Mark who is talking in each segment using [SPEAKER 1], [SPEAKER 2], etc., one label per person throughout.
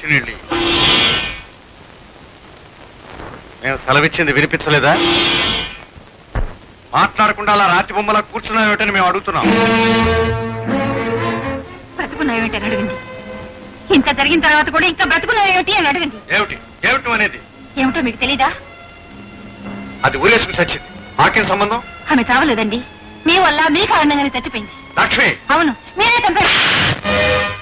[SPEAKER 1] మంచినీళ్ళు. నేను సెలవిచ్చింది వినిపించలేదా? మాట్లాడకుండా అలా రాతి బొమ్మలా కూర్చున్నావేమిటని మేము అడుగుతున్నాం.
[SPEAKER 2] బ్రతుకున్నావేమిటి అని అడగండి. ఇంత జరిగిన తర్వాత కూడా ఇంకా బ్రతుకున్నావేమిటి అని అడగండి.
[SPEAKER 1] ఏమిటి ఏమిటి అనేది?
[SPEAKER 2] ఏమిటో మీకు తెలీదా?
[SPEAKER 1] అది ఊరేసుకు చచ్చింది. మాకేం సంబంధం?
[SPEAKER 2] ఆమె చావలేదండి, మీ వల్ల మీ కారణంగానే చచ్చిపోయింది.
[SPEAKER 1] లక్ష్మి,
[SPEAKER 2] అవును, మీరే చంపారు.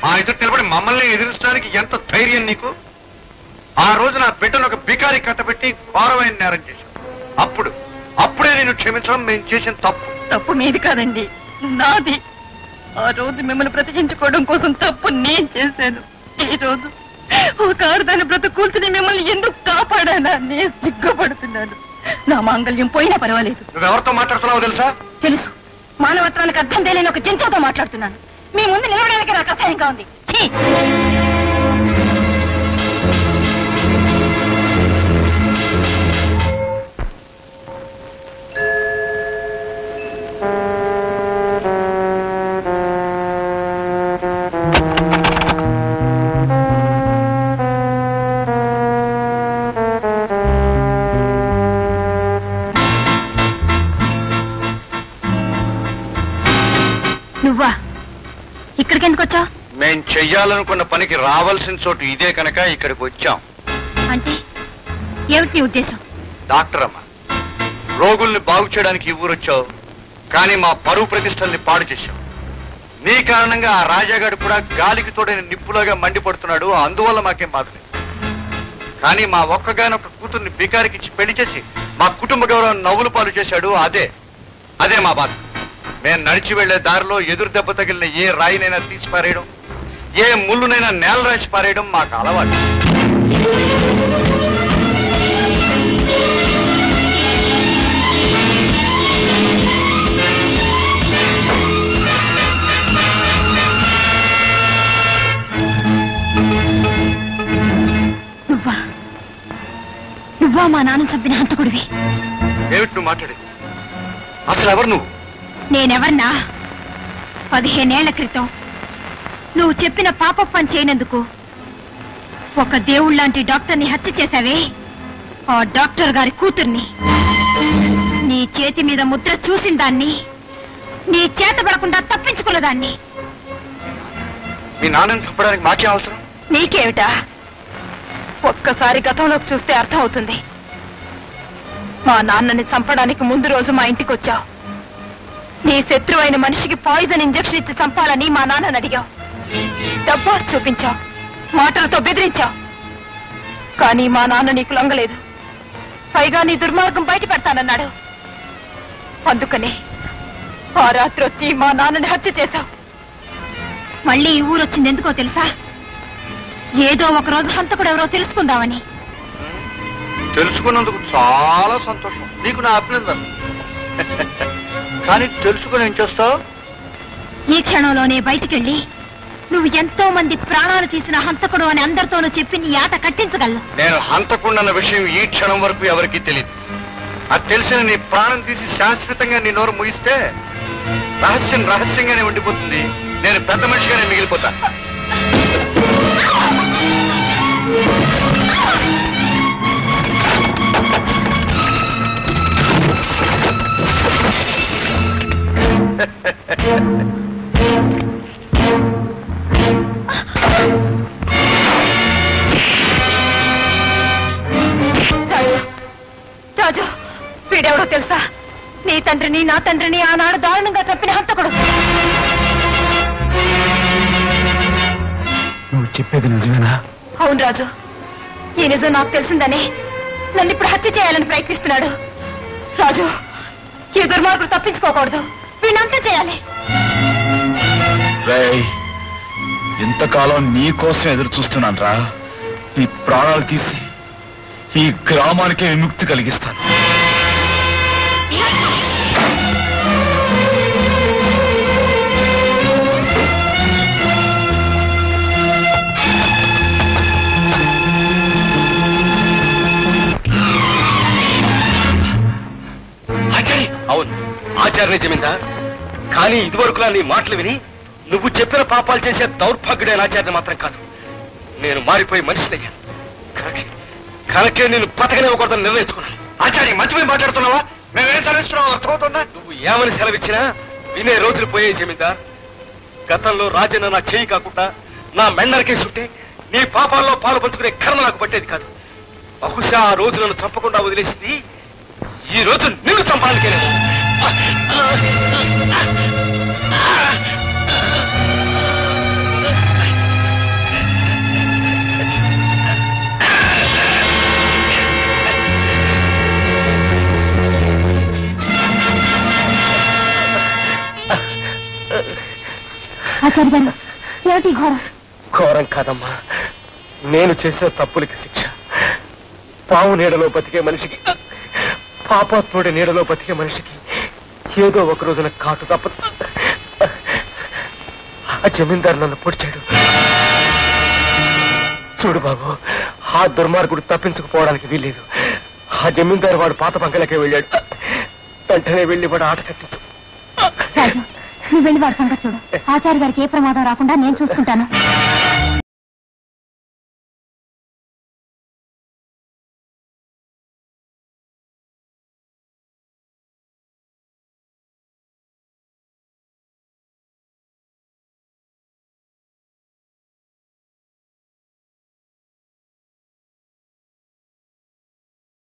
[SPEAKER 1] మా ఎదురు నిలబడి మమ్మల్ని ఎదిరించడానికి ఎంత ధైర్యం నీకు? ఆ రోజు నా బిడ్డను ఒక బికారి కట్టబెట్టి ఘోరమైన నేరం చేశాను. అప్పుడే నేను క్షమించడం మేము చేసిన
[SPEAKER 2] తప్పు మీది కాదండి, నాది. ఆ రోజు మిమ్మల్ని బ్రతికించుకోవడం కోసం తప్పు నేను చేశాను. ఈ రోజు ఒక ఆడదాన్ని బ్రతుకు కూల్చుని మిమ్మల్ని ఎందుకు కాపాడానా నేను సిగ్గుపడుతున్నాను. నా మాంగళ్యం పోయినా పర్వాలేదు.
[SPEAKER 1] నువ్వెవరితో మాట్లాడుతున్నావో తెలుసా?
[SPEAKER 2] తెలుసు. మానవత్వానికి అర్థం తెలియని ఒక జంతువుతో మాట్లాడుతున్నాను. మీ ముందు నిలబడడానికి నాకు అసహ్యంగా ఉంది. నువ్వా ఇక్కడికి ఎందుకు వచ్చావు?
[SPEAKER 1] మేం చెయ్యాలనుకున్న పనికి రావాల్సిన చోటు ఇదే కనుక ఇక్కడికి వచ్చాం.
[SPEAKER 2] అంటే ఏమిటి నీ ఉద్దేశం?
[SPEAKER 1] డాక్టర్ అమ్మ, రోగుల్ని బాగు చేయడానికి ఈ ఊరొచ్చావు, కానీ మా పరువు ప్రతిష్టల్ని పాడు చేశావు. నీ కారణంగా ఆ రాజాగాడు కూడా గాలికి తోడైన నిప్పులాగా మండిపడుతున్నాడు. అందువల్ల మాకేం బాధ లేదు. కానీ మా ఒక్కగానొక్క కూతుర్ని బికారికిచ్చి పెళ్లి చేసి మా కుటుంబ గౌరవం నవ్వులు పాలు చేశాడు. అదే మా బాధ. మేము నడిచి వెళ్లే దారిలో ఎదురు దెబ్బ తగిలిన ఏ రాయినైనా తీసి పారేయడం, ఏ ముళ్ళునైనా నేల రాసి పారేయడం మాకు అలవాటు.
[SPEAKER 2] నువ్వా మా నాన్న చంపిన హంతకుడివి?
[SPEAKER 1] ఏమిటి నువ్వు మాట్లాడేది? అసలు ఎవరు నువ్వు?
[SPEAKER 2] నేనెవర్నా? 15 ఏళ్ల క్రితం నువ్వు చెప్పిన పాప పని చేయనందుకు ఒక దేవుళ్లాంటి డాక్టర్ని హత్య చేశావే, ఆ డాక్టర్ గారి కూతుర్ని. నీ చేతి మీద ముద్ర చూసిన దాన్ని, నీ చేత పడకుండా తప్పించుకున్న దాన్ని.
[SPEAKER 1] మీ నాన్నని చంపడానికి మాకే అవసరం?
[SPEAKER 2] నీకేమిటా? ఒక్కసారి గతంలోకి చూస్తే అర్థం అవుతుంది. మా నాన్నని చంపడానికి ముందు రోజు మా ఇంటికి వచ్చావు. నీ శత్రువైన మనిషికి పాయిజన్ ఇంజెక్షన్ ఇచ్చి చంపాలని మా నాన్నని అడిగావు. డబ్బా చూపించావు, మాటలతో బెదిరించావు. కానీ మా నాన్న నీకు లొంగలేదు. పైగా నీ దుర్మార్గం బయట పెడతానన్నాడు. అందుకనే ఆ రాత్రి వచ్చి మా నాన్నని హత్య చేశావు. మళ్ళీ ఈ ఊరొచ్చింది ఎందుకో తెలుసా? ఏదో ఒక రోజు హంతకుడు ఎవరో తెలుసుకుందామని.
[SPEAKER 1] తెలుసుకున్నందుకు చాలా సంతోషం. నీకు నా అభినందన. కానీ తెలుసుకుని ఏం చేస్తావు?
[SPEAKER 2] ఈ క్షణంలోనే బయటికెళ్ళి నువ్వు ఎంతో మంది ప్రాణాలు తీసిన హంతకుడు అని అందరితోనూ చెప్పి నీ ఆట కట్టించగలను.
[SPEAKER 1] నేను హంతకుడన్న విషయం ఈ క్షణం వరకు ఎవరికీ తెలియదు. అది తెలిసిన నీ ప్రాణం తీసి శాశ్వతంగా నీ నోరు ముగిస్తే రహస్యంగానే ఉండిపోతుంది. నేను పెద్ద మనిషిగానే మిగిలిపోతా.
[SPEAKER 2] రాజు, వీడెవడో తెలుసా? నీ తండ్రిని నా తండ్రిని ఆనాడు దారుణంగా చంపిన హంతకుడు.
[SPEAKER 3] నువ్వు చెప్పేది నిజమేనా?
[SPEAKER 2] అవును రాజు, ఈ నిజం నాకు తెలిసిందని నన్ను ఇప్పుడు హత్య చేయాలని ప్రయత్నిస్తున్నాడు. రాజు, ఈ దుర్మార్గుడు తప్పించుకోకూడదు. వీణంతా చేయాలి.
[SPEAKER 3] ఇంతకాలం నీ కోసం ఎదురు చూస్తున్నాను రా. నీ ప్రాణాలు తీసి ఈ గ్రామానికే విముక్తి కలిగిస్తాను.
[SPEAKER 4] అవును, ఆచార్య జమీందార్. కానీ ఇదివరకులా నీ మాటలు విని నువ్వు చెప్పిన పాపాలు చేసే దౌర్భాగ్యుడైన ఆచార్య మాత్రం కాదు. నేను మారిపోయి మనిషినయ్యాను. కనుకే నేను బతకనివ్వకూడదని నిర్ణయించుకున్నాను.
[SPEAKER 1] ఆచార్య మంచిపోయి మాట్లాడుతున్నావా? మేమేం సెలవిస్తున్నావు అర్థమవుతుందా?
[SPEAKER 4] నువ్వు ఏమని సెలవిచ్చినా వినే రోజులు పోయే జమీందార్. గతంలో రాజన్న నా చేయి కాకుండా నా మెండరికే చుట్టి నీ పాపాల్లో పాలు పంచుకునే కర్మ నాకు పట్టేది కాదు. బహుశా ఆ రోజు నన్ను చంపకుండా వదిలేసింది ఈ రోజు నిన్ను చంపాలకే.
[SPEAKER 2] ఆచార్య గారు ఏమిటి ఘోరం?
[SPEAKER 4] ఘోరం కాదమ్మా, నేను చేసిన తప్పులకి శిక్ష. పావు నీడలో బతికే మనిషికి, పాపాత్ముడి నీడలో బతికే మనిషికి ఏదో ఒక రోజున కాటు తప్పదు. ఆ జమీందారు నన్ను పొడిచాడు. చూడు బాబు, ఆ దుర్మార్గుడు తప్పించుకుపోవడానికి వీల్లేదు. ఆ జమీందారు వాడు పాత బంకలకే వెళ్ళాడు. వెంటనే వెళ్ళి వాడు ఆట కట్టించు.
[SPEAKER 2] నువ్వు వెళ్ళి వాడి సంగతి చూడు. ఆచార్య గారికి ఏ ప్రమాదం రాకుండా నేను చూసుకుంటాను.